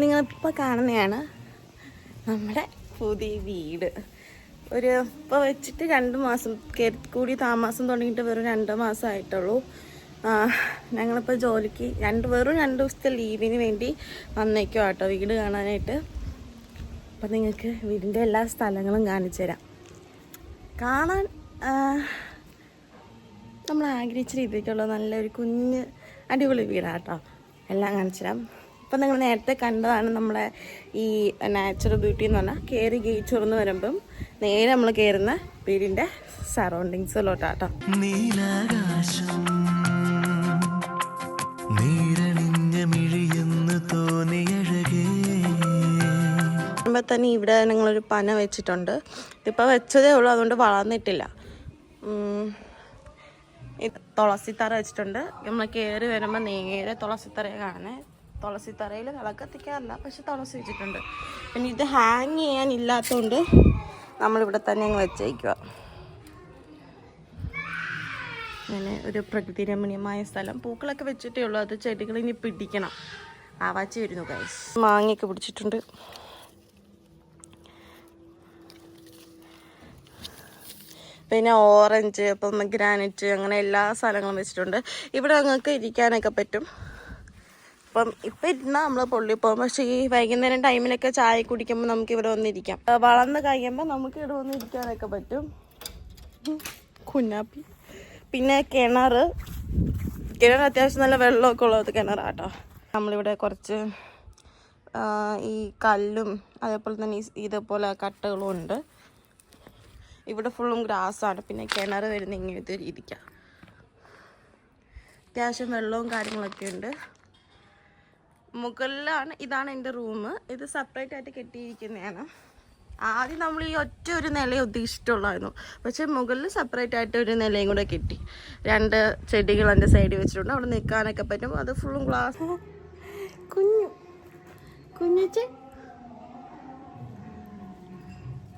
നിങ്ങളിപ്പോൾ കാണുന്നതാണ് നമ്മുടെ പുതിയ വീട്. ഇപ്പോൾ വെച്ചിട്ട് 2 മാസം കൂടി താമസം തുടങ്ങിയിട്ട് വെറും 2 മാസമായിട്ടുള്ളൂ. ഞങ്ങളിപ്പോൾ ജോലിക്ക് വെറും 2 ദിവസത്തെ ലീവിന് വേണ്ടി വന്നേക്കും കേട്ടോ വീട് കാണാനായിട്ട്. അപ്പം നിങ്ങൾക്ക് വീടിൻ്റെ എല്ലാ സ്ഥലങ്ങളും കാണിച്ചു തരാം. കാണാൻ നമ്മൾ ആഗ്രഹിച്ച രീതിക്കുള്ള നല്ലൊരു കുഞ്ഞ് അടിപൊളി വീടാണ് കേട്ടോ. എല്ലാം കാണിച്ചു തരാം. ഇപ്പം നിങ്ങൾ നേരത്തെ കണ്ടതാണ് നമ്മളെ ഈ നാച്ചുറൽ ബ്യൂട്ടി എന്ന് പറഞ്ഞാൽ കയറി ഗേറ്റ് തുറന്ന് വരുമ്പം നേരെ നമ്മൾ കയറുന്ന വീടിൻ്റെ സറൗണ്ടിങ്സിലോട്ടാട്ടോ. തന്നെ ഇവിടെ ഞങ്ങളൊരു പന വെച്ചിട്ടുണ്ട്. ഇതിപ്പോൾ വെച്ചതേ ഉള്ളൂ, അതുകൊണ്ട് വളർന്നിട്ടില്ല. തുളസിത്തറ വെച്ചിട്ടുണ്ട്. നമ്മൾ കയറി വരുമ്പോൾ നേരെ തുളസിത്തറയെ കാണുന്നത്. തുളസിത്തറയിൽ വിളക്കത്തിക്കാറില്ല, പക്ഷെ തുളസി വെച്ചിട്ടുണ്ട്. പിന്നെ ഇത് ഹാങ് ചെയ്യാനില്ലാത്തതുകൊണ്ട് നമ്മളിവിടെ തന്നെ അങ്ങ് വെച്ചേക്കുക. അങ്ങനെ ഒരു പ്രകൃതി രമണീയമായ സ്ഥലം. പൂക്കളൊക്കെ വെച്ചിട്ടേ ഉള്ളൂ, അത് ചെടികൾ ഇനി പിടിക്കണം. ആവാച്ചി വരുന്നു ഗൈസ്. മാങ്ങയൊക്കെ പിടിച്ചിട്ടുണ്ട്. പിന്നെ ഓറഞ്ച്, പൊമഗ്രാനൈറ്റ്, അങ്ങനെ എല്ലാ സാധനങ്ങളും വെച്ചിട്ടുണ്ട്. ഇവിടെ ഞങ്ങൾക്ക് ഇരിക്കാനൊക്കെ പറ്റും. അപ്പം ഇപ്പം ഇരുന്നാൽ നമ്മൾ പൊള്ളിൽ പോകും. പക്ഷേ ഈ വൈകുന്നേരം ടൈമിലൊക്കെ ചായ കുടിക്കുമ്പോൾ നമുക്ക് ഇവിടെ വന്നിരിക്കാം. വളർന്ന് കഴിയുമ്പോൾ നമുക്ക് ഇവിടെ വന്നിരിക്കാനൊക്കെ പറ്റും. കുഞ്ഞാപ്പി. പിന്നെ കിണർ അത്യാവശ്യം നല്ല വെള്ളമൊക്കെ ഉള്ളത് കിണറാട്ടോ. നമ്മളിവിടെ കുറച്ച് ഈ കല്ലും അതേപോലെ തന്നെ ഇതേപോലെ കട്ടകളും ഉണ്ട്. ഇവിടെ ഫുള്ളും ഗ്രാസാണ്. പിന്നെ കിണർ വരുന്ന ഇങ്ങനത്തെ രീതിക്കാണ്. അത്യാവശ്യം വെള്ളവും കാര്യങ്ങളൊക്കെ ഉണ്ട്. മുകളിലാണ്. ഇതാണ് എൻ്റെ റൂം. ഇത് സെപ്പറേറ്റ് ആയിട്ട് കെട്ടിയിരിക്കുന്നതാണ്. ആദ്യം നമ്മൾ ഈ ഒറ്റ ഒരു നില ഉദ്ദേശിച്ചിട്ടുള്ളായിരുന്നു. പക്ഷെ മുകളിൽ സെപ്പറേറ്റ് ആയിട്ട് ഒരു നിലയും കൂടെ കെട്ടി. 2 ചെടികൾ എൻ്റെ സൈഡിൽ വെച്ചിട്ടുണ്ട്. അവിടെ നിൽക്കാനൊക്കെ പറ്റും. അത് ഫുള്ളും ഗ്ലാസ്. കുഞ്ഞുച്ചേ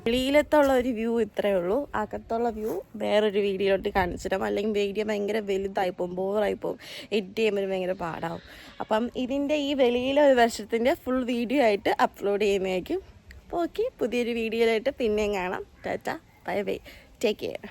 വെളിയിലത്തുള്ള ഒരു വ്യൂ ഇത്രയേ ഉള്ളൂ. അകത്തുള്ള വ്യൂ വേറൊരു വീഡിയോയിലോട്ട് കാണിച്ചിടാം. അല്ലെങ്കിൽ വീഡിയോ ഭയങ്കര വലുതായിപ്പോവും, ബോറായിപ്പോവും. എഡിറ്റ് ചെയ്യുമ്പോൾ ഭയങ്കര പാടാവും. അപ്പം ഇതിൻ്റെ ഈ വെളിയിലെ ഒരു വർഷത്തിൻ്റെ ഫുൾ വീഡിയോ ആയിട്ട് അപ്ലോഡ് ചെയ്യുന്നതായിരിക്കും. അപ്പോൾ ഓക്കെ, പുതിയൊരു വീഡിയോയിലായിട്ട് പിന്നെയും കാണാം. Tata, bye bye, take care.